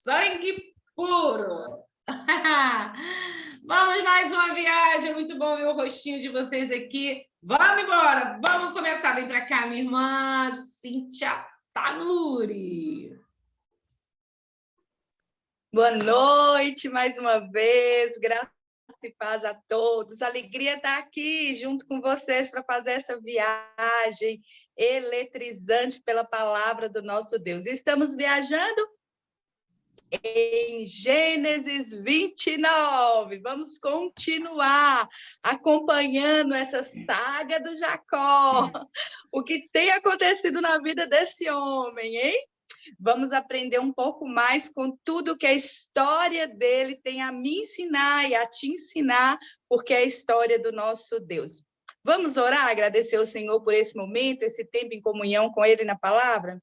Sangue puro. Vamos mais uma viagem. Muito bom ver o rostinho de vocês aqui. Vamos embora. Vamos começar. Vem para cá, minha irmã Cíntia Tanuri. Boa noite mais uma vez. Graça e paz a todos. Alegria estar aqui junto com vocês para fazer essa viagem eletrizante pela palavra do nosso Deus. Estamos viajando em Gênesis 29. Vamos continuar acompanhando essa saga do Jacó. O que tem acontecido na vida desse homem, hein? Vamos aprender um pouco mais com tudo que a história dele tem a me ensinar e a te ensinar, porque é a história do nosso Deus. Vamos orar, agradecer ao Senhor por esse momento, esse tempo em comunhão com Ele na palavra?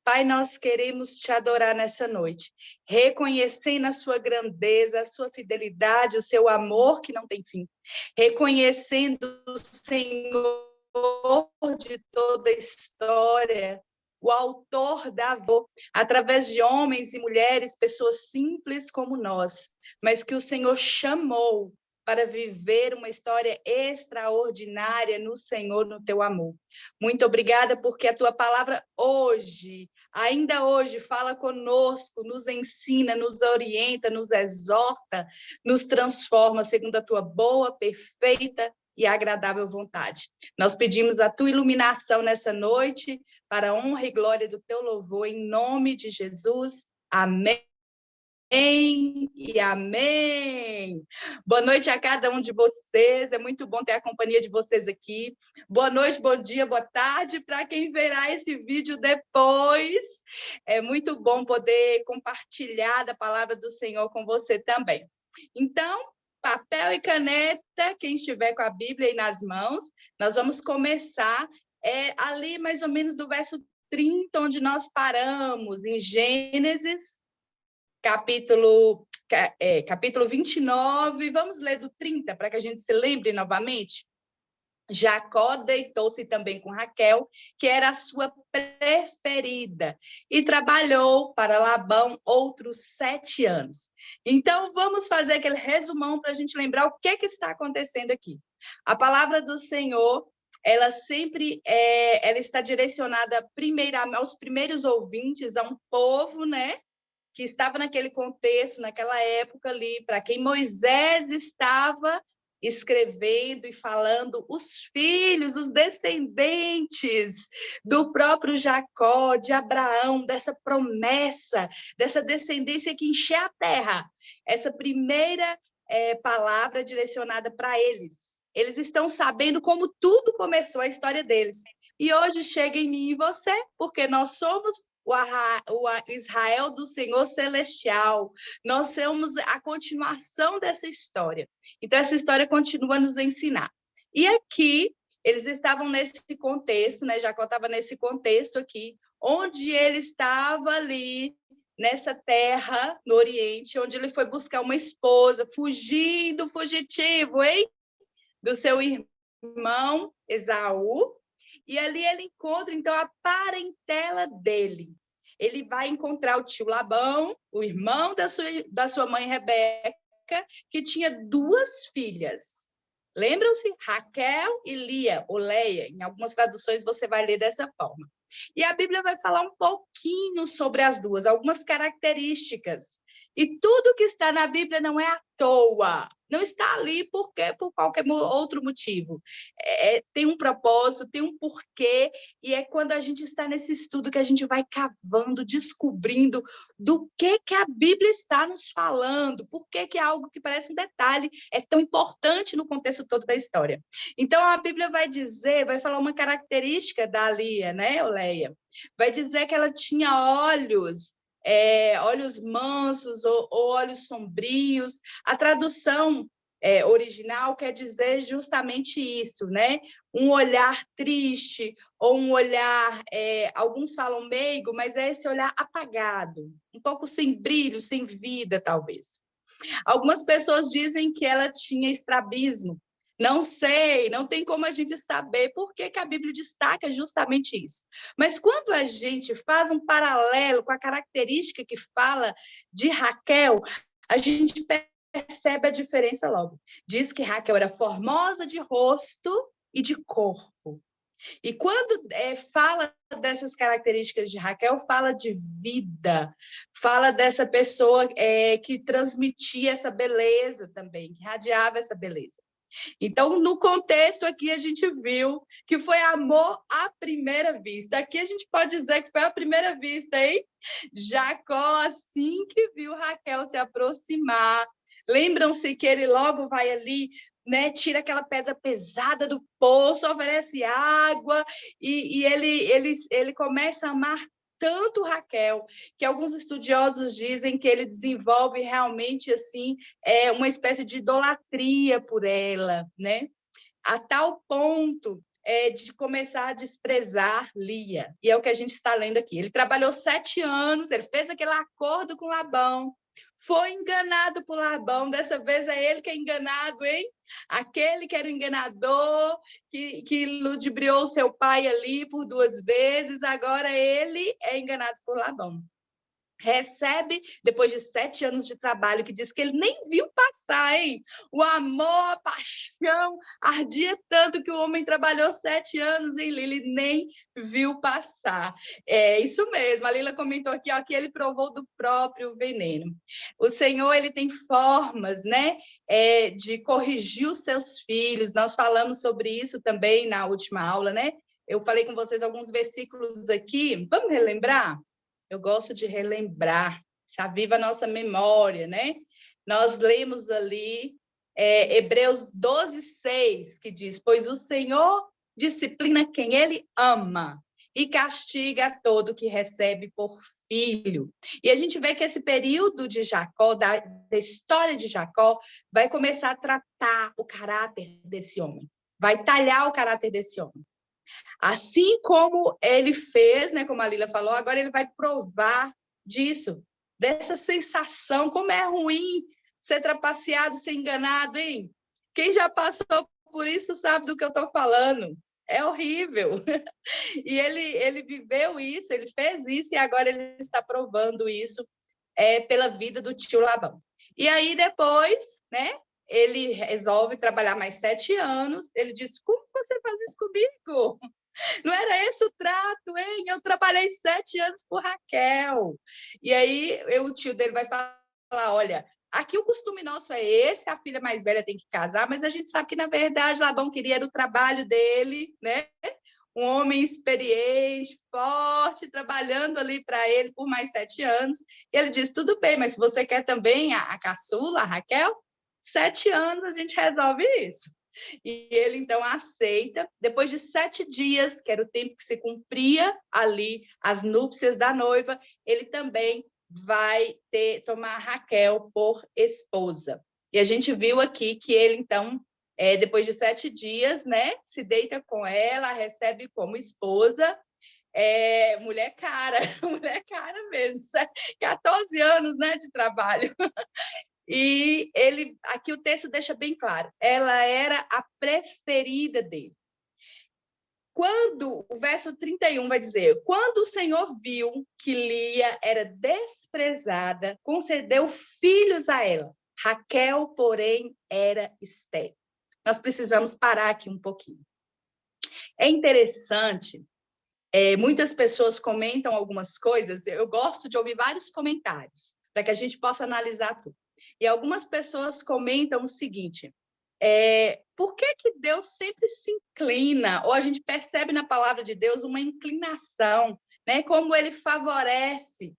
Pai, nós queremos te adorar nessa noite, reconhecendo a sua grandeza, a sua fidelidade, o seu amor que não tem fim, reconhecendo o Senhor de toda a história, o autor da avó, através de homens e mulheres, pessoas simples como nós, mas que o Senhor chamou para viver uma história extraordinária no Senhor, no teu amor. Muito obrigada, porque a tua palavra hoje, ainda hoje, fala conosco, nos ensina, nos orienta, nos exorta, nos transforma segundo a tua boa, perfeita e agradável vontade. Nós pedimos a tua iluminação nessa noite, para a honra e glória do teu louvor, em nome de Jesus. Amém. E amém. Boa noite a cada um de vocês. É muito bom ter a companhia de vocês aqui. Boa noite, bom dia, boa tarde para quem verá esse vídeo depois. É muito bom poder compartilhar da palavra do Senhor com você também. Então, papel e caneta, quem estiver com a Bíblia aí nas mãos, nós vamos começar ali mais ou menos do verso 30, onde nós paramos, em Gênesis, capítulo 29, vamos ler do 30, para que a gente se lembre novamente. Jacó deitou-se também com Raquel, que era a sua preferida, e trabalhou para Labão outros 7 anos. Então, vamos fazer aquele resumão para a gente lembrar o que está acontecendo aqui. A palavra do Senhor, ela sempre ela está direcionada primeiramente aos primeiros ouvintes, a um povo, né, que estava naquele contexto, naquela época ali, para quem Moisés estava escrevendo e falando, os filhos, os descendentes do próprio Jacó, de Abraão, dessa promessa, dessa descendência que enche a terra. Essa primeira palavra direcionada para eles. Eles estão sabendo como tudo começou, a história deles. E hoje chega em mim e você, porque nós somos o Israel do Senhor Celestial. Nós somos a continuação dessa história. Então, essa história continua a nos ensinar. E aqui, eles estavam nesse contexto, né? Jacó estava nesse contexto aqui, onde ele estava ali, nessa terra, no Oriente, onde ele foi buscar uma esposa, fugitivo, hein? Do seu irmão Esaú. E ali ele encontra, então, a parentela dele. Ele vai encontrar o tio Labão, o irmão da sua mãe Rebeca, que tinha 2 filhas. Lembram-se? Raquel e Lia, ou Leia. Em algumas traduções você vai ler dessa forma. E a Bíblia vai falar um pouquinho sobre as duas, algumas características. E tudo que está na Bíblia não é à toa. Não está ali por qualquer outro motivo. Tem um propósito, tem um porquê, e é quando a gente está nesse estudo que a gente vai cavando, descobrindo do que a Bíblia está nos falando, por que algo que parece um detalhe é tão importante no contexto todo da história. Então, a Bíblia vai falar uma característica da Lia, né, Oleia? Vai dizer que ela tinha olhos mansos ou olhos sombrios. A tradução original quer dizer justamente isso, né? Um olhar triste ou um olhar, alguns falam meigo, mas é esse olhar apagado, um pouco sem brilho, sem vida, talvez. Algumas pessoas dizem que ela tinha estrabismo, Não sei, não tem como a gente saber por que a Bíblia destaca justamente isso. Mas quando a gente faz um paralelo com a característica que fala de Raquel, a gente percebe a diferença logo. Diz que Raquel era formosa de rosto e de corpo. E quando fala dessas características de Raquel, fala de vida, fala dessa pessoa que transmitia essa beleza também, que radiava essa beleza. Então, no contexto aqui, a gente viu que foi amor à primeira vista. Aqui a gente pode dizer que foi à primeira vista, hein? Jacó, assim que viu Raquel se aproximar, lembram-se que ele logo vai ali, né, tira aquela pedra pesada do poço, oferece água, e ele começa a amar tanto Raquel, que alguns estudiosos dizem que ele desenvolve realmente assim uma espécie de idolatria por ela, né? A tal ponto de começar a desprezar Lia. E é o que a gente está lendo aqui. Ele trabalhou 7 anos, ele fez aquele acordo com Labão, foi enganado por Labão. Dessa vez é ele que é enganado, hein? Aquele que era o enganador, que ludibriou seu pai ali por 2 vezes, agora ele é enganado por Labão. Recebe, depois de 7 anos de trabalho, que diz que ele nem viu passar, hein? O amor, a paixão, ardia tanto que o homem trabalhou 7 anos, hein, Lila? Ele nem viu passar. É isso mesmo, a Lila comentou aqui, ó, que ele provou do próprio veneno. O Senhor, ele tem formas, né, de corrigir os seus filhos. Nós falamos sobre isso também na última aula, né? Eu falei com vocês alguns versículos aqui. Vamos relembrar? Eu gosto de relembrar, se aviva a nossa memória, né? Nós lemos ali Hebreus 12:6, que diz: pois o Senhor disciplina quem ele ama e castiga a todo que recebe por filho. E a gente vê que esse período de Jacó, da história de Jacó, vai começar a tratar o caráter desse homem, vai talhar o caráter desse homem. Assim como ele fez, né, como a Lila falou, agora ele vai provar disso, dessa sensação, como é ruim ser trapaceado, ser enganado, hein? Quem já passou por isso sabe do que eu estou falando. É horrível. E ele viveu isso, ele fez isso, e agora ele está provando isso pela vida do tio Labão. E aí depois, né, ele resolve trabalhar mais 7 anos, ele diz, como você faz isso comigo? Não era esse o trato, hein? Eu trabalhei 7 anos por Raquel. E aí o tio dele vai falar, olha, aqui o costume nosso é esse, a filha mais velha tem que casar, mas a gente sabe que, na verdade, Labão queria era o trabalho dele, né? Um homem experiente, forte, trabalhando ali para ele por mais 7 anos. E ele diz, tudo bem, mas se você quer também a caçula, a Raquel, 7 anos a gente resolve isso. E ele, então, aceita. Depois de 7 dias, que era o tempo que se cumpria ali as núpcias da noiva, ele também vai tomar Raquel por esposa. E a gente viu aqui que ele, então, depois de 7 dias, né, se deita com ela, recebe como esposa. Mulher cara, mulher cara mesmo, 14 anos, né, de trabalho. E ele, aqui o texto deixa bem claro, ela era a preferida dele. Quando, o verso 31 vai dizer, quando o Senhor viu que Lia era desprezada, concedeu filhos a ela. Raquel, porém, era estéril. Nós precisamos parar aqui um pouquinho. É interessante, muitas pessoas comentam algumas coisas, eu gosto de ouvir vários comentários, para que a gente possa analisar tudo. E algumas pessoas comentam o seguinte, por que Deus sempre se inclina, ou a gente percebe na palavra de Deus uma inclinação, né? Como ele favorece,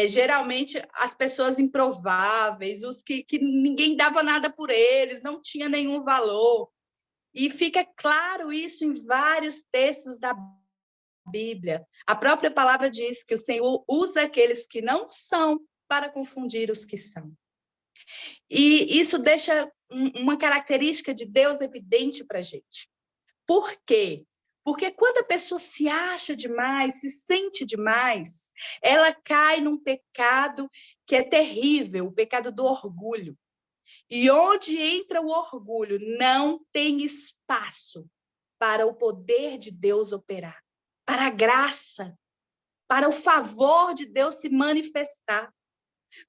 geralmente, as pessoas improváveis, os que ninguém dava nada por eles, não tinha nenhum valor. E fica claro isso em vários textos da Bíblia. A própria palavra diz que o Senhor usa aqueles que não são para confundir os que são. E isso deixa uma característica de Deus evidente para a gente. Por quê? Porque quando a pessoa se acha demais, se sente demais, ela cai num pecado que é terrível, o pecado do orgulho. E onde entra o orgulho, não tem espaço para o poder de Deus operar, para a graça, para o favor de Deus se manifestar.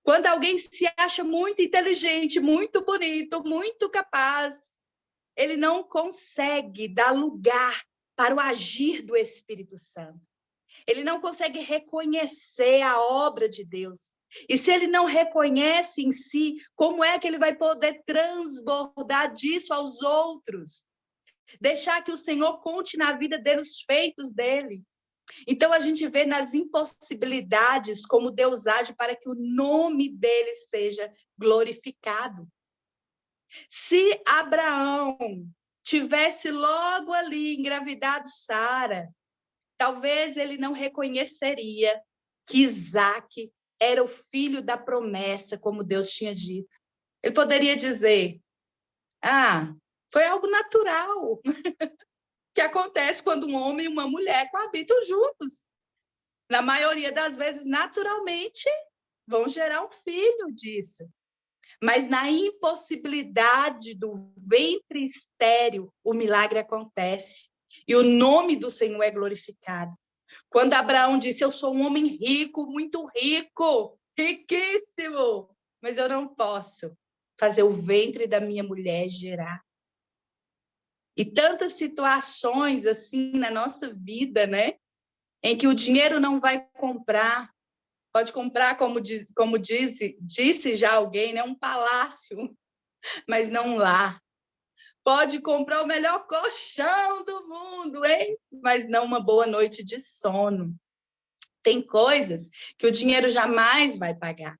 Quando alguém se acha muito inteligente, muito bonito, muito capaz, ele não consegue dar lugar para o agir do Espírito Santo. Ele não consegue reconhecer a obra de Deus. E se ele não reconhece em si, como é que ele vai poder transbordar disso aos outros? Deixar que o Senhor conte na vida dele os feitos dele. Então, a gente vê nas impossibilidades como Deus age para que o nome dele seja glorificado. Se Abraão tivesse logo ali engravidado Sara, talvez ele não reconheceria que Isaque era o filho da promessa, como Deus tinha dito. Ele poderia dizer, foi algo natural que acontece quando um homem e uma mulher coabitam juntos. Na maioria das vezes, naturalmente, vão gerar um filho disso. Mas na impossibilidade do ventre estéril, o milagre acontece. E o nome do Senhor é glorificado. Quando Abraão disse, eu sou um homem rico, muito rico, riquíssimo, mas eu não posso fazer o ventre da minha mulher gerar. E tantas situações assim na nossa vida, né? Em que o dinheiro não vai comprar. Pode comprar, como disse já alguém, né? Um palácio, mas não um lar. Pode comprar o melhor colchão do mundo, hein? Mas não uma boa noite de sono. Tem coisas que o dinheiro jamais vai pagar.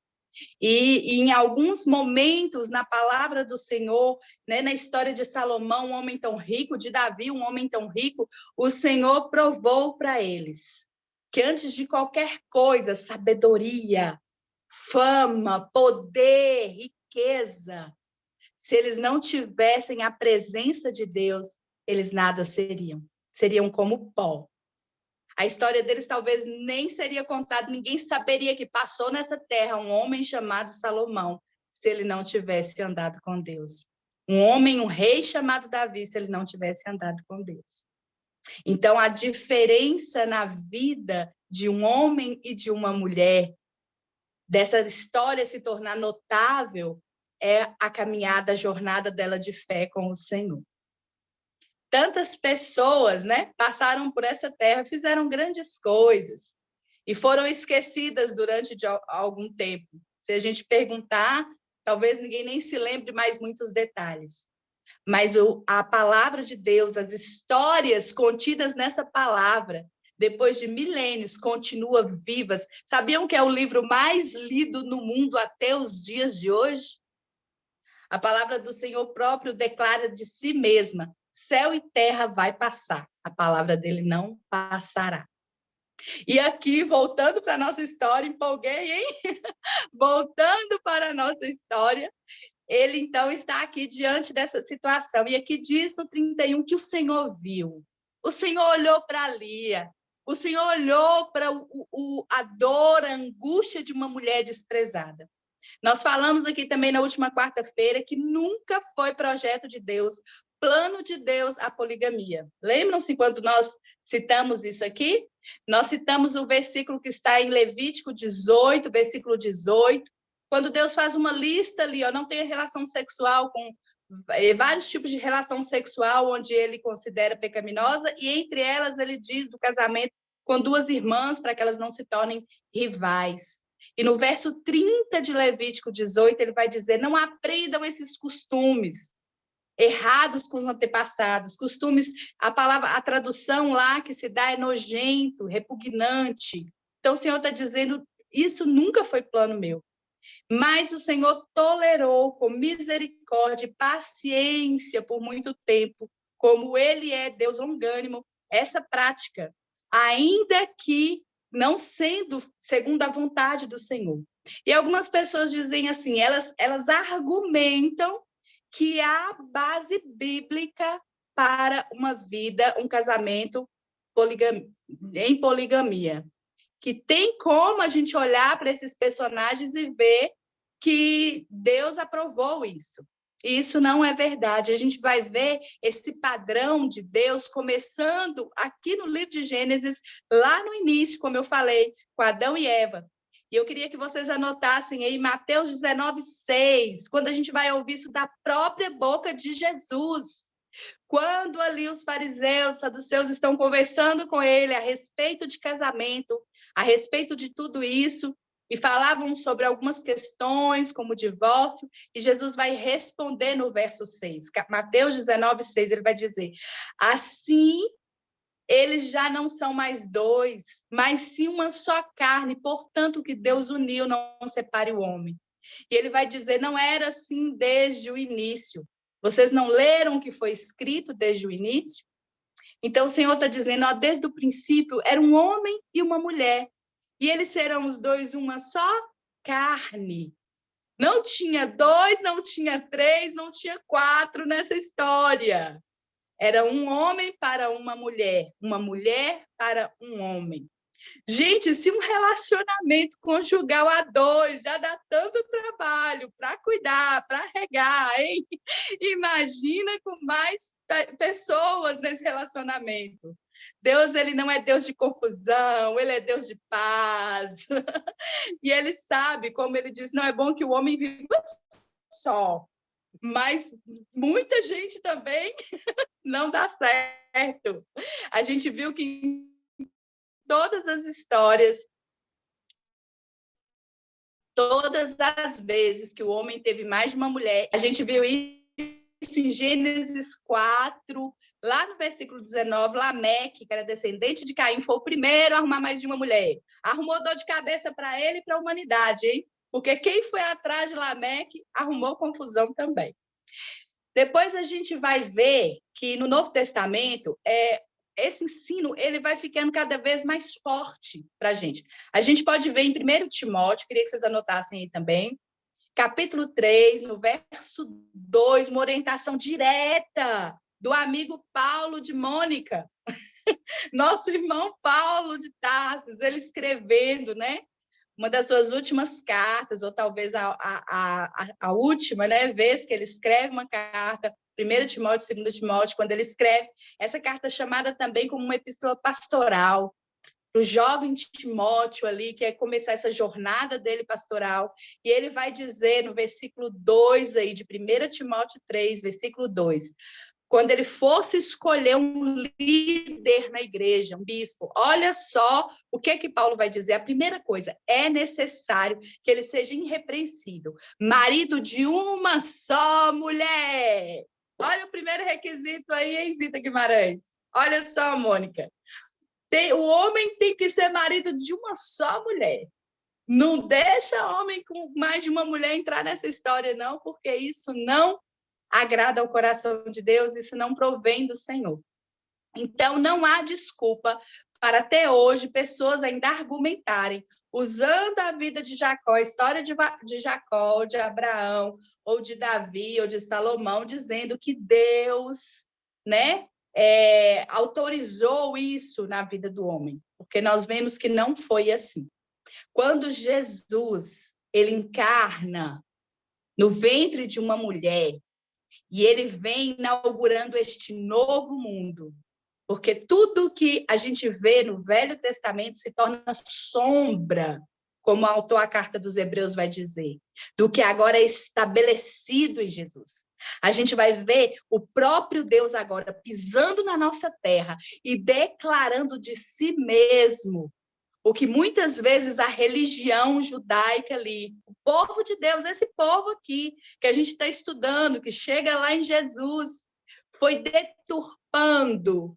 E em alguns momentos, na palavra do Senhor, né, na história de Salomão, um homem tão rico, de Davi, um homem tão rico, o Senhor provou para eles que antes de qualquer coisa, sabedoria, fama, poder, riqueza, se eles não tivessem a presença de Deus, eles nada seriam. Seriam como pó. A história deles talvez nem seria contada, ninguém saberia que passou nessa terra um homem chamado Salomão, se ele não tivesse andado com Deus. Um homem, um rei chamado Davi, se ele não tivesse andado com Deus. Então, a diferença na vida de um homem e de uma mulher, dessa história se tornar notável, é a caminhada, a jornada dela de fé com o Senhor. Tantas pessoas, né, passaram por essa terra, fizeram grandes coisas e foram esquecidas durante algum tempo. Se a gente perguntar, talvez ninguém nem se lembre mais muitos detalhes. Mas a palavra de Deus, as histórias contidas nessa palavra, depois de milênios, continuam vivas. Sabiam que é o livro mais lido no mundo até os dias de hoje? A palavra do Senhor próprio declara de si mesma: céu e terra vai passar, a palavra dele não passará. E aqui, voltando para a nossa história, empolguei, hein? Voltando para a nossa história, ele então está aqui diante dessa situação. E aqui diz no 31 que o Senhor viu. O Senhor olhou para Lia. O Senhor olhou para a dor, a angústia de uma mulher desprezada. Nós falamos aqui também na última quarta-feira que nunca foi projeto de Deus, plano de Deus a poligamia. Lembram-se quando nós citamos isso aqui? Nós citamos o versículo que está em Levítico 18, versículo 18, quando Deus faz uma lista ali, não tem relação sexual com vários tipos de relação sexual onde ele considera pecaminosa, e entre elas ele diz do casamento com duas irmãs para que elas não se tornem rivais. E no verso 30 de Levítico 18, ele vai dizer, não aprendam esses costumes errados com os antepassados, costumes, a tradução lá que se dá é nojento, repugnante. Então, o Senhor está dizendo, isso nunca foi plano meu. Mas o Senhor tolerou com misericórdia e paciência por muito tempo, como ele é Deus longânimo, essa prática, ainda que não sendo segundo a vontade do Senhor. E algumas pessoas dizem assim, elas argumentam que há base bíblica para uma vida, um casamento em poligamia. Que tem como a gente olhar para esses personagens e ver que Deus aprovou isso. E isso não é verdade. A gente vai ver esse padrão de Deus começando aqui no livro de Gênesis, lá no início, como eu falei, com Adão e Eva. E eu queria que vocês anotassem aí Mateus 19:6, quando a gente vai ouvir isso da própria boca de Jesus. Quando ali os fariseus, saduceus estão conversando com ele a respeito de casamento, a respeito de tudo isso, e falavam sobre algumas questões, como o divórcio, e Jesus vai responder no verso 6. Mateus 19:6, ele vai dizer: assim, eles já não são mais dois, mas sim uma só carne, portanto, o que Deus uniu não separe o homem. E ele vai dizer: não era assim desde o início. Vocês não leram o que foi escrito desde o início? Então, o Senhor está dizendo, ó, desde o princípio, era um homem e uma mulher. E eles serão os dois uma só carne. Não tinha dois, não tinha três, não tinha quatro nessa história. Era um homem para uma mulher para um homem. Gente, se um relacionamento conjugal a dois já dá tanto trabalho para cuidar, para regar, hein? Imagina com mais pessoas nesse relacionamento. Deus, ele não é Deus de confusão, ele é Deus de paz. E ele sabe, como ele diz, não é bom que o homem viva só. Mas muita gente também não dá certo. A gente viu que todas as histórias, todas as vezes que o homem teve mais de uma mulher, a gente viu isso em Gênesis 4, lá no versículo 19, Lameque, que era descendente de Caim, foi o primeiro a arrumar mais de uma mulher. Arrumou dor de cabeça para ele e para a humanidade, hein? Porque quem foi atrás de Lameque arrumou confusão também. Depois a gente vai ver que no Novo Testamento, esse ensino ele vai ficando cada vez mais forte para a gente. A gente pode ver em 1 Timóteo, queria que vocês anotassem aí também, capítulo 3, no verso 2, uma orientação direta do amigo Paulo de Mônica, nosso irmão Paulo de Tarsis, ele escrevendo, né? Uma das suas últimas cartas, ou talvez a última, né, vez que ele escreve uma carta, 1 Timóteo, 2 Timóteo, quando ele escreve essa carta chamada também como uma epístola pastoral, para o jovem Timóteo ali, que é começar essa jornada dele pastoral, e ele vai dizer no versículo 2 aí, de 1 Timóteo 3, versículo 2, quando ele fosse escolher um líder na igreja, um bispo, olha só o que Paulo vai dizer. A primeira coisa, é necessário que ele seja irrepreensível, marido de uma só mulher. Olha o primeiro requisito aí, hein, Zita Guimarães? Olha só, Mônica. O homem tem que ser marido de uma só mulher. Não deixa homem com mais de uma mulher entrar nessa história, não, porque isso não agrada ao coração de Deus, isso não provém do Senhor. Então, não há desculpa para até hoje pessoas ainda argumentarem, usando a vida de Jacó, a história de Jacó, de Abraão, ou de Davi, ou de Salomão, dizendo que Deus, né, autorizou isso na vida do homem, porque nós vemos que não foi assim. Quando Jesus, ele encarna no ventre de uma mulher, e ele vem inaugurando este novo mundo, porque tudo que a gente vê no Velho Testamento se torna sombra, como o autor da Carta dos Hebreus vai dizer, do que agora é estabelecido em Jesus. A gente vai ver o próprio Deus agora pisando na nossa terra e declarando de si mesmo o que muitas vezes a religião judaica ali, o povo de Deus, esse povo aqui, que a gente está estudando, que chega lá em Jesus, foi deturpando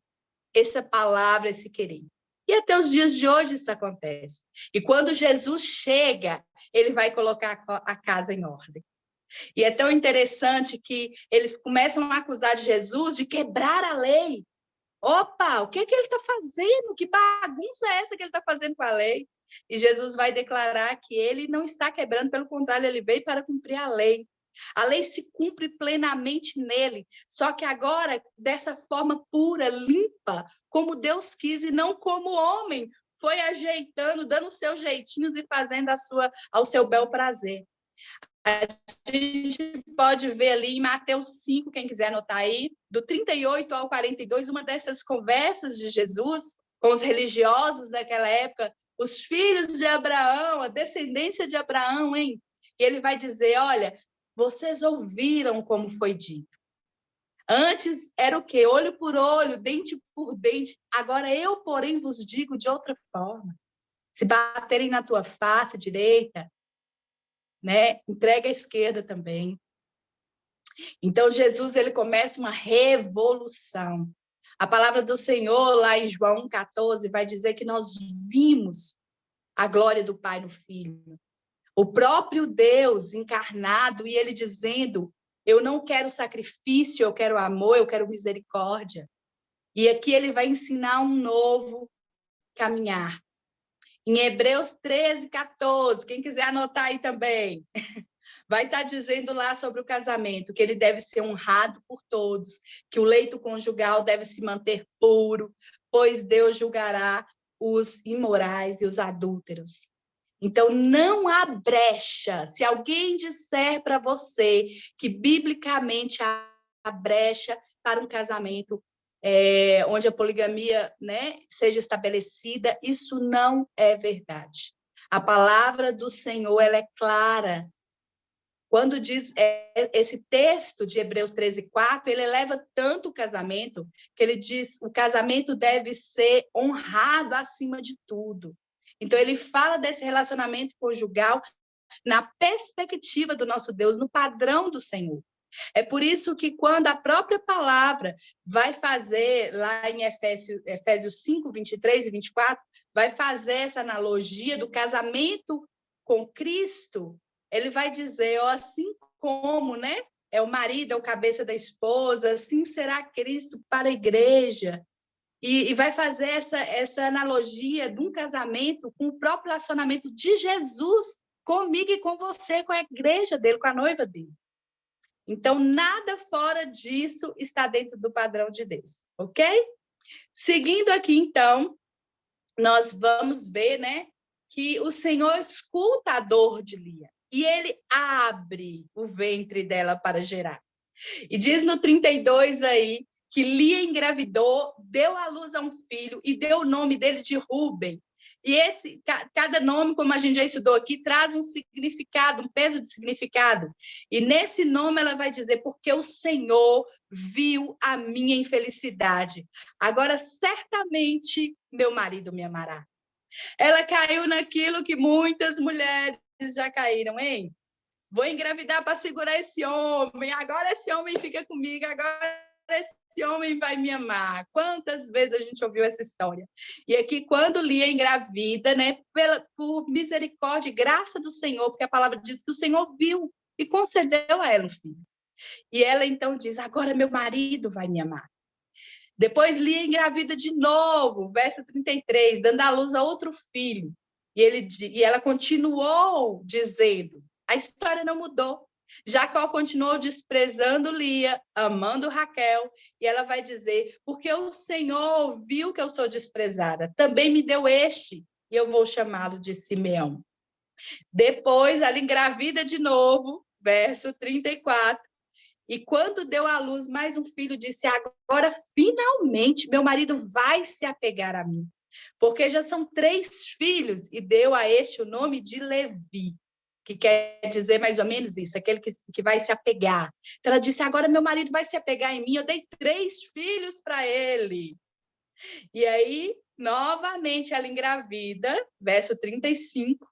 essa palavra, esse querer. E até os dias de hoje isso acontece. E quando Jesus chega, ele vai colocar a casa em ordem. E é tão interessante que eles começam a acusar de Jesus de quebrar a lei. Opa, o que ele está fazendo? Que bagunça é essa que ele está fazendo com a lei? E Jesus vai declarar que ele não está quebrando, pelo contrário, ele veio para cumprir a lei. A lei se cumpre plenamente nele, só que agora dessa forma pura, limpa, como Deus quis e não como o homem foi ajeitando, dando os seus jeitinhos e fazendo ao seu bel prazer. A gente pode ver ali em Mateus 5, quem quiser anotar aí, do 38 ao 42, uma dessas conversas de Jesus com os religiosos daquela época, os filhos de Abraão, a descendência de Abraão, hein? E ele vai dizer, olha, vocês ouviram como foi dito. Antes era o quê? Olho por olho, dente por dente. Agora eu, porém, vos digo de outra forma. Se baterem na tua face direita, né? Entrega a esquerda também. Então, Jesus, ele começa uma revolução. A palavra do Senhor, lá em João 14, vai dizer que nós vimos a glória do Pai no Filho. O próprio Deus encarnado, e ele dizendo, eu não quero sacrifício, eu quero amor, eu quero misericórdia. E aqui ele vai ensinar um novo caminhar. Em Hebreus 13, 14, quem quiser anotar aí também, vai estar dizendo lá sobre o casamento, que ele deve ser honrado por todos, que o leito conjugal deve se manter puro, pois Deus julgará os imorais e os adúlteros. Então, não há brecha. Se alguém disser para você que, biblicamente, há brecha para um casamento onde a poligamia, né, seja estabelecida, isso não é verdade. A palavra do Senhor, ela é clara. Quando diz esse texto de Hebreus 13, 4, ele eleva tanto o casamento, que ele diz o casamento deve ser honrado acima de tudo. Então, ele fala desse relacionamento conjugal na perspectiva do nosso Deus, no padrão do Senhor. É por isso que quando a própria palavra vai fazer, lá em Efésios 5, 23 e 24, vai fazer essa analogia do casamento com Cristo, ele vai dizer, ó, assim como, né, é o marido, é o cabeça da esposa, assim será Cristo para a igreja. E vai fazer essa analogia de um casamento com o próprio relacionamento de Jesus comigo e com você, com a igreja dele, com a noiva dele. Então, nada fora disso está dentro do padrão de Deus, ok? Seguindo aqui, então, nós vamos ver, né, que o Senhor escuta a dor de Lia e ele abre o ventre dela para gerar. E diz no 32 aí que Lia engravidou, deu à luz a um filho e deu o nome dele de Rúben. E cada nome, como a gente já estudou aqui, traz um significado, um peso de significado. E nesse nome ela vai dizer, porque o Senhor viu a minha infelicidade. Agora, certamente, meu marido me amará. Ela caiu naquilo que muitas mulheres já caíram, hein? Vou engravidar para segurar esse homem, agora esse homem fica comigo, agora esse homem vai me amar. Quantas vezes a gente ouviu essa história? E aqui, quando Lia engravida, né, por misericórdia e graça do Senhor, porque a palavra diz que o Senhor viu e concedeu a ela um filho. E ela então diz, agora meu marido vai me amar. Depois Lia engravida de novo, verso 33, dando à luz a outro filho. E ela continuou dizendo, a história não mudou. Jacó continuou desprezando Lia, amando Raquel, e ela vai dizer, porque o Senhor viu que eu sou desprezada, também me deu este, e eu vou chamá-lo de Simeão. Depois ela engravida de novo, verso 34, e quando deu à luz mais um filho, disse, agora finalmente meu marido vai se apegar a mim, porque já são 3 filhos, e deu a este o nome de Levi, que quer dizer mais ou menos isso, aquele que vai se apegar. Então ela disse, agora meu marido vai se apegar em mim, eu dei 3 filhos para ele. E aí, novamente, ela engravida, verso 35,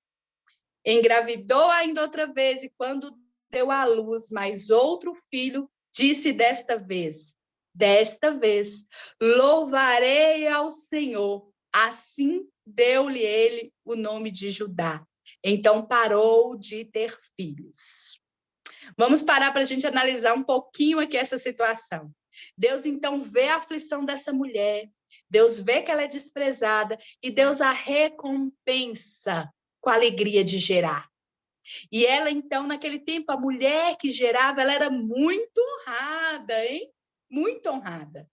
engravidou ainda outra vez, e quando deu à luz mais outro filho, disse desta vez, louvarei ao Senhor. Assim deu-lhe ele o nome de Judá. Então parou de ter filhos. Vamos parar para a gente analisar um pouquinho aqui essa situação. Deus então vê a aflição dessa mulher, Deus vê que ela é desprezada e Deus a recompensa com a alegria de gerar. E ela, então, naquele tempo, a mulher que gerava, ela era muito honrada, hein? Muito honrada.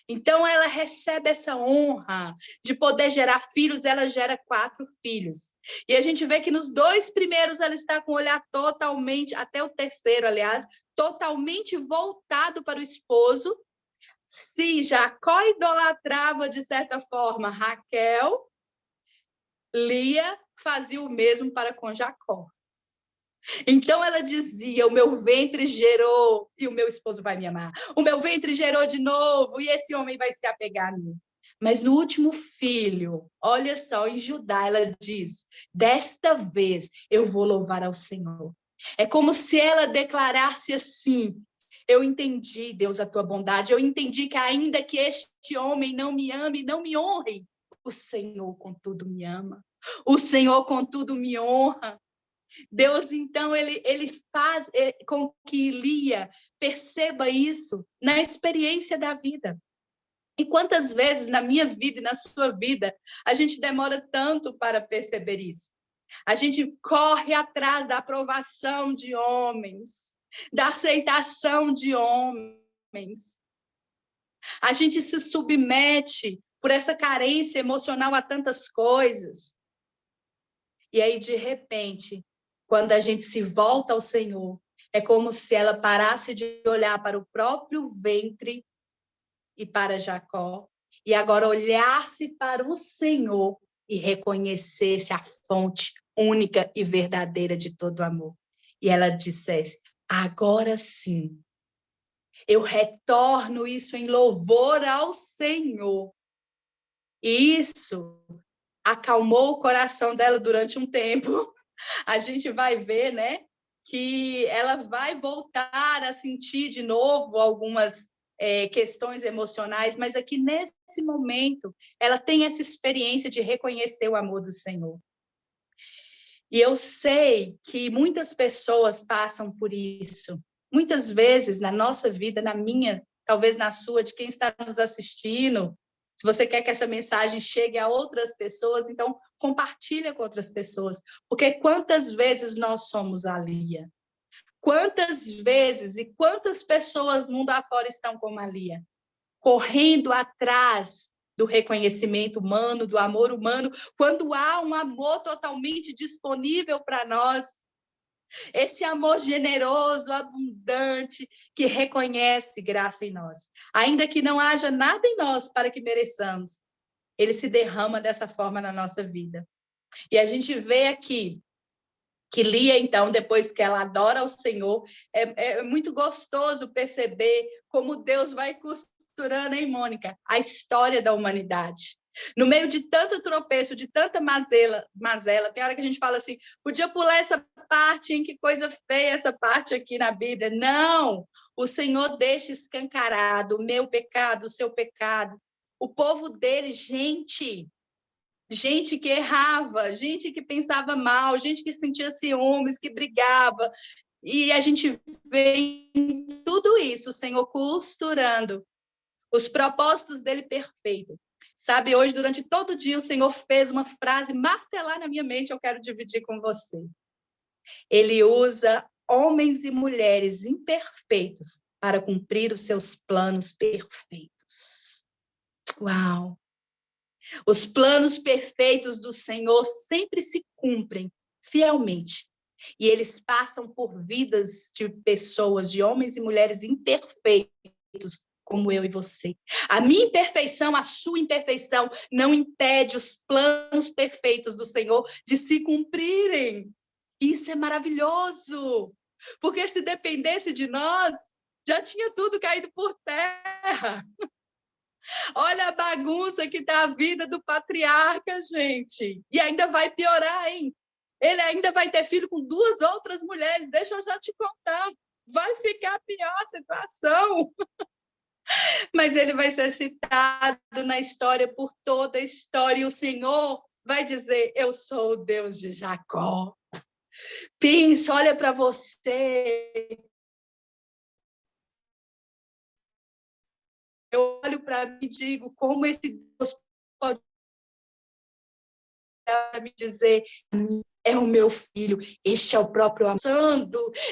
Então, ela recebe essa honra de poder gerar filhos, ela gera 4 filhos. E a gente vê que nos 2 primeiros ela está com o olhar totalmente, até o terceiro, aliás, totalmente voltado para o esposo. Se Jacó idolatrava, de certa forma, Raquel, Lia fazia o mesmo para com Jacó. Então ela dizia: o meu ventre gerou e o meu esposo vai me amar. O meu ventre gerou de novo e esse homem vai se apegar a mim. Mas no último filho, olha só, em Judá, ela diz: desta vez eu vou louvar ao Senhor. É como se ela declarasse assim: eu entendi, Deus, a tua bondade. Eu entendi que ainda que este homem não me ame, não me honre, o Senhor, contudo, me ama. O Senhor, contudo, me honra. Deus, então, ele faz com que Lia perceba isso na experiência da vida. E quantas vezes na minha vida e na sua vida a gente demora tanto para perceber isso? A gente corre atrás da aprovação de homens, da aceitação de homens. A gente se submete por essa carência emocional a tantas coisas. E aí, de repente, quando a gente se volta ao Senhor, é como se ela parasse de olhar para o próprio ventre e para Jacó, e agora olhasse para o Senhor e reconhecesse a fonte única e verdadeira de todo amor. E ela dissesse: agora sim, eu retorno isso em louvor ao Senhor. E isso acalmou o coração dela durante um tempo. A gente vai ver, né, que ela vai voltar a sentir de novo algumas questões emocionais, mas aqui nesse momento ela tem essa experiência de reconhecer o amor do Senhor. E eu sei que muitas pessoas passam por isso. Muitas vezes na nossa vida, na minha, talvez na sua, de quem está nos assistindo, se você quer que essa mensagem chegue a outras pessoas, então compartilha com outras pessoas. Porque quantas vezes nós somos a Lia? Quantas vezes e quantas pessoas mundo afora estão como a Lia? Correndo atrás do reconhecimento humano, do amor humano, quando há um amor totalmente disponível para nós. Esse amor generoso, abundante, que reconhece graça em nós. Ainda que não haja nada em nós para que mereçamos, ele se derrama dessa forma na nossa vida. E a gente vê aqui que Lia, então, depois que ela adora ao Senhor, é muito gostoso perceber como Deus vai costurando, hein, Mônica, a história da humanidade. No meio de tanto tropeço, de tanta mazela, tem hora que a gente fala assim, podia pular essa parte, hein? Que coisa feia essa parte aqui na Bíblia. Não! O Senhor deixa escancarado o meu pecado, o seu pecado. O povo dele, gente que errava, gente que pensava mal, gente que sentia ciúmes, que brigava. E a gente vê em tudo isso o Senhor costurando os propósitos dele perfeito. Sabe, hoje, durante todo o dia, o Senhor fez uma frase martelar na minha mente, eu quero dividir com você. Ele usa homens e mulheres imperfeitos para cumprir os seus planos perfeitos. Uau! Os planos perfeitos do Senhor sempre se cumprem fielmente. E eles passam por vidas de pessoas, de homens e mulheres imperfeitos, como eu e você. A minha imperfeição, a sua imperfeição, não impede os planos perfeitos do Senhor de se cumprirem. Isso é maravilhoso, porque se dependesse de nós, já tinha tudo caído por terra. Olha a bagunça que está a vida do patriarca, gente. E ainda vai piorar, hein? Ele ainda vai ter filho com 2 outras mulheres. Deixa eu já te contar. Vai ficar pior a situação. Mas ele vai ser citado na história por toda a história. E o Senhor vai dizer, eu sou o Deus de Jacó. Pensa, olha para você. Eu olho para mim e digo, como esse Deus pode me dizer, é o meu filho, este é o próprio amor,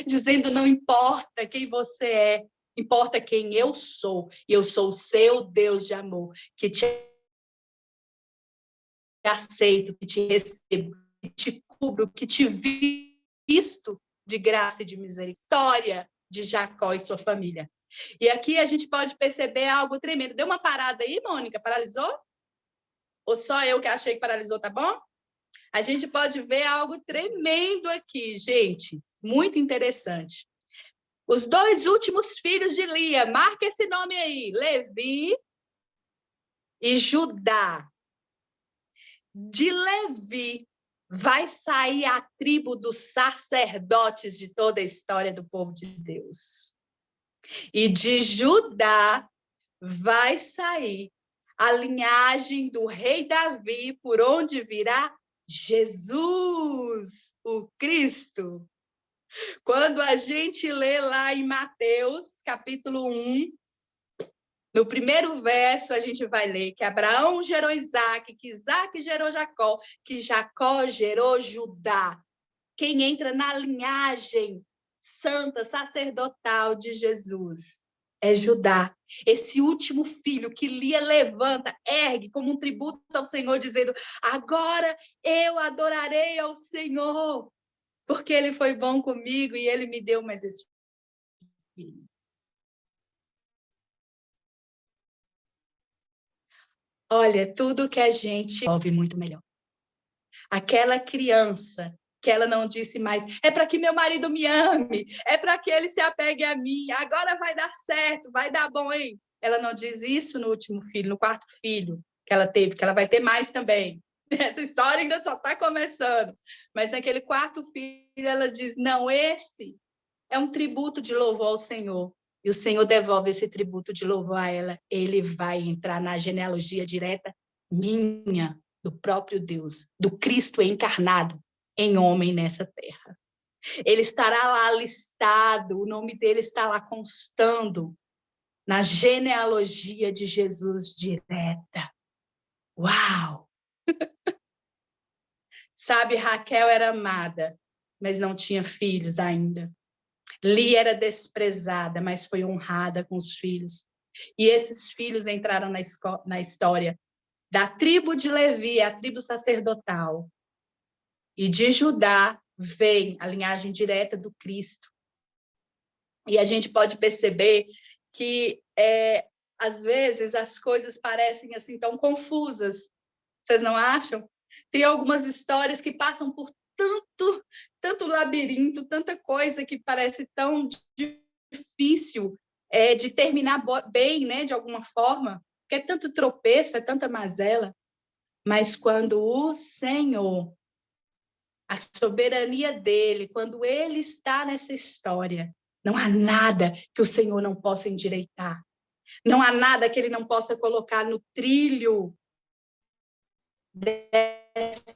dizendo, não importa quem você é, Importa quem eu sou. E eu sou o seu Deus de amor, que te aceito, que te recebo, que te cubro, que te visto de graça e de misericórdia. História de Jacó e sua família. E aqui a gente pode perceber algo tremendo. Deu uma parada aí, Mônica? Paralisou? Ou só eu que achei que paralisou, tá bom? A gente pode ver algo tremendo aqui, gente. Muito interessante. Os 2 últimos filhos de Lia, marca esse nome aí, Levi e Judá. De Levi vai sair a tribo dos sacerdotes de toda a história do povo de Deus. E de Judá vai sair a linhagem do rei Davi, por onde virá Jesus, o Cristo. Quando a gente lê lá em Mateus, capítulo 1, no primeiro verso, a gente vai ler que Abraão gerou Isaac, que Isaac gerou Jacó, que Jacó gerou Judá. Quem entra na linhagem santa, sacerdotal de Jesus é Judá. Esse último filho que Lia levanta, ergue como um tributo ao Senhor, dizendo: agora eu adorarei ao Senhor, porque ele foi bom comigo e ele me deu mais esse filho. Olha, tudo que a gente ouve muito melhor. Aquela criança que ela não disse mais, é para que meu marido me ame, é para que ele se apegue a mim, agora vai dar certo, vai dar bom, hein? Ela não diz isso no último filho, no 4º filho que ela teve, que ela vai ter mais também. Essa história ainda só está começando. Mas naquele 4º filho, ela diz, não, esse é um tributo de louvor ao Senhor. E o Senhor devolve esse tributo de louvor a ela. Ele vai entrar na genealogia direta minha, do próprio Deus, do Cristo encarnado em homem nessa terra. Ele estará lá listado, o nome dele está lá constando na genealogia de Jesus direta. Uau! Sabe, Raquel era amada, mas não tinha filhos ainda. Lia era desprezada, mas foi honrada com os filhos. E esses filhos entraram na história da tribo de Levi, a tribo sacerdotal. E de Judá vem a linhagem direta do Cristo. E a gente pode perceber que, às vezes, as coisas parecem assim tão confusas. Vocês não acham? Tem algumas histórias que passam por tanto labirinto, tanta coisa que parece tão difícil de terminar bem, né, de alguma forma, porque é tanto tropeço, é tanta mazela. Mas quando o Senhor, a soberania dele, quando ele está nessa história, não há nada que o Senhor não possa endireitar. Não há nada que ele não possa colocar no trilho dessa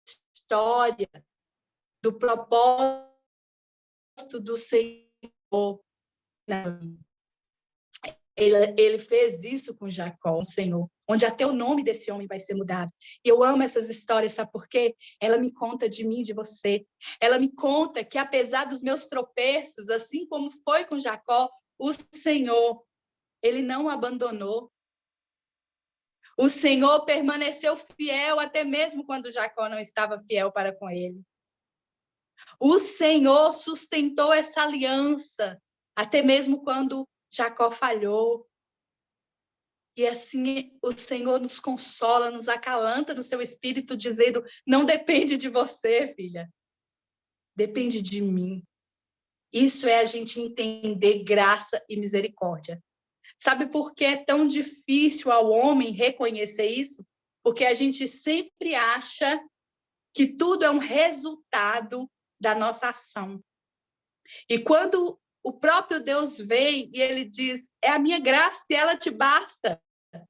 história, do propósito do Senhor. Ele fez isso com Jacó, o Senhor, onde até o nome desse homem vai ser mudado. E eu amo essas histórias, sabe por quê? Ela me conta de mim, de você. Ela me conta que, apesar dos meus tropeços, assim como foi com Jacó, o Senhor, ele não abandonou. O Senhor permaneceu fiel até mesmo quando Jacó não estava fiel para com ele. O Senhor sustentou essa aliança até mesmo quando Jacó falhou. E assim o Senhor nos consola, nos acalanta no seu espírito, dizendo: não depende de você, filha. Depende de mim. Isso é a gente entender graça e misericórdia. Sabe por que é tão difícil ao homem reconhecer isso? Porque a gente sempre acha que tudo é um resultado da nossa ação. E quando o próprio Deus vem e ele diz: é a minha graça e ela te basta.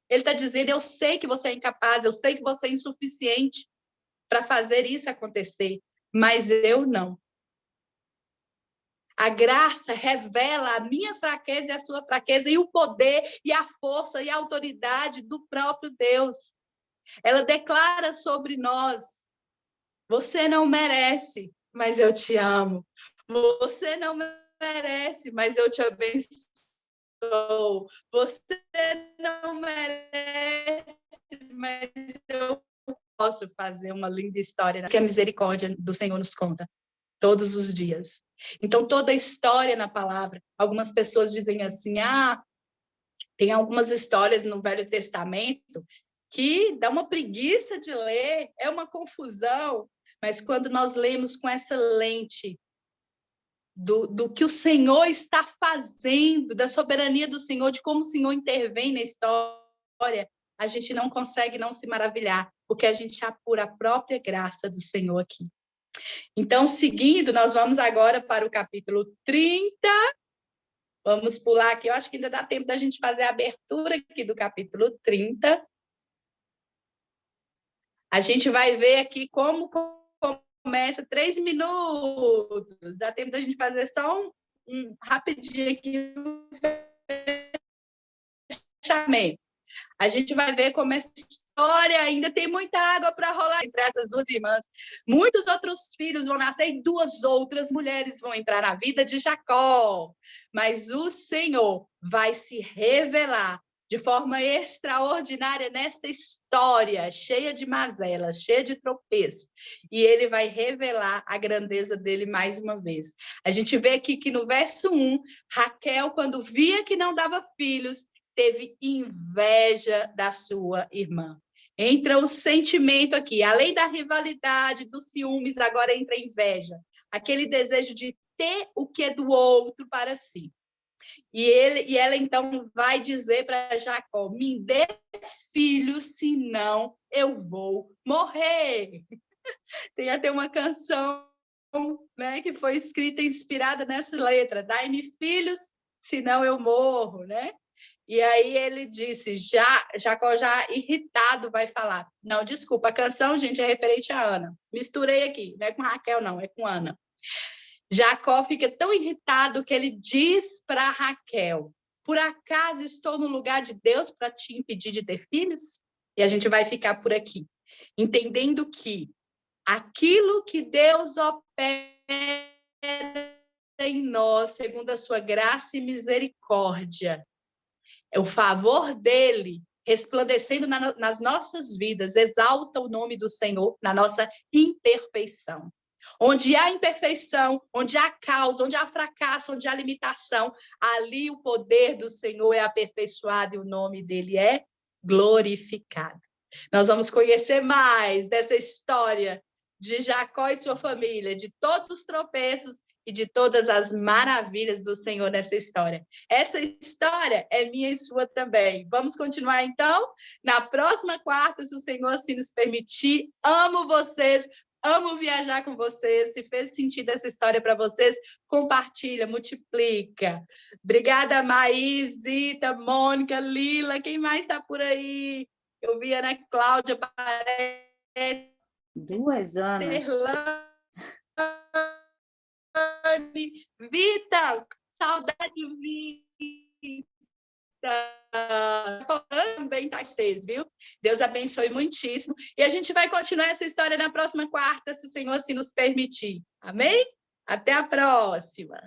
Ele está dizendo: eu sei que você é incapaz, eu sei que você é insuficiente para fazer isso acontecer, mas eu não. A graça revela a minha fraqueza e a sua fraqueza, e o poder, e a força, e a autoridade do próprio Deus. Ela declara sobre nós: você não merece, mas eu te amo. Você não merece, mas eu te abençoo. Você não merece, mas eu posso fazer uma linda história que a misericórdia do Senhor nos conta todos os dias. Então, toda a história na palavra, algumas pessoas dizem assim, tem algumas histórias no Velho Testamento que dá uma preguiça de ler, é uma confusão, mas quando nós lemos com essa lente do que o Senhor está fazendo, da soberania do Senhor, de como o Senhor intervém na história, a gente não consegue não se maravilhar, porque a gente apura a própria graça do Senhor aqui. Então, seguindo, nós vamos agora para o capítulo 30. Vamos pular aqui, eu acho que ainda dá tempo da gente fazer a abertura aqui do capítulo 30. A gente vai ver aqui como começa 3 minutos. Dá tempo da gente fazer só um rapidinho aqui um fechamento. A gente vai ver como essa história ainda tem muita água para rolar entre essas duas irmãs. Muitos outros filhos vão nascer e 2 outras mulheres vão entrar na vida de Jacó. Mas o Senhor vai se revelar de forma extraordinária nesta história, cheia de mazelas, cheia de tropeços. E ele vai revelar a grandeza dele mais uma vez. A gente vê aqui que no verso 1, Raquel, quando via que não dava filhos, teve inveja da sua irmã. Entra o sentimento aqui, além da rivalidade, dos ciúmes, agora entra a inveja. Aquele desejo de ter o que é do outro para si. E ela então vai dizer para Jacó, me dê filho, senão eu vou morrer. Tem até uma canção, né, que foi escrita inspirada nessa letra, dai-me filhos, senão eu morro, né? E aí ele disse, Jacó já irritado vai falar, não, desculpa, a canção, gente, é referente a Ana. Misturei aqui, não é com Raquel, não, é com Ana. Jacó fica tão irritado que ele diz para Raquel, por acaso estou no lugar de Deus para te impedir de ter filhos? E a gente vai ficar por aqui, entendendo que aquilo que Deus opera em nós, segundo a sua graça e misericórdia, é o favor dele resplandecendo nas nossas vidas, exalta o nome do Senhor na nossa imperfeição. Onde há imperfeição, onde há caos, onde há fracasso, onde há limitação, ali o poder do Senhor é aperfeiçoado e o nome dele é glorificado. Nós vamos conhecer mais dessa história de Jacó e sua família, de todos os tropeços e de todas as maravilhas do Senhor nessa história. Essa história é minha e sua também. Vamos continuar, então? Na próxima quarta, se o Senhor assim nos permitir. Amo vocês, amo viajar com vocês. Se fez sentido essa história para vocês, compartilha, multiplica. Obrigada, Maís, Zita, Mônica, Lila. Quem mais está por aí? Eu vi a Ana Cláudia, parece. 2 anos. Vita, saudade, Vita. Também tá vocês, viu? Deus abençoe muitíssimo. E a gente vai continuar essa história na próxima quarta, se o Senhor assim nos permitir. Amém? Até a próxima.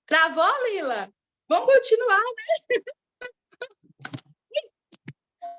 Travou, Lila? Vamos continuar, né?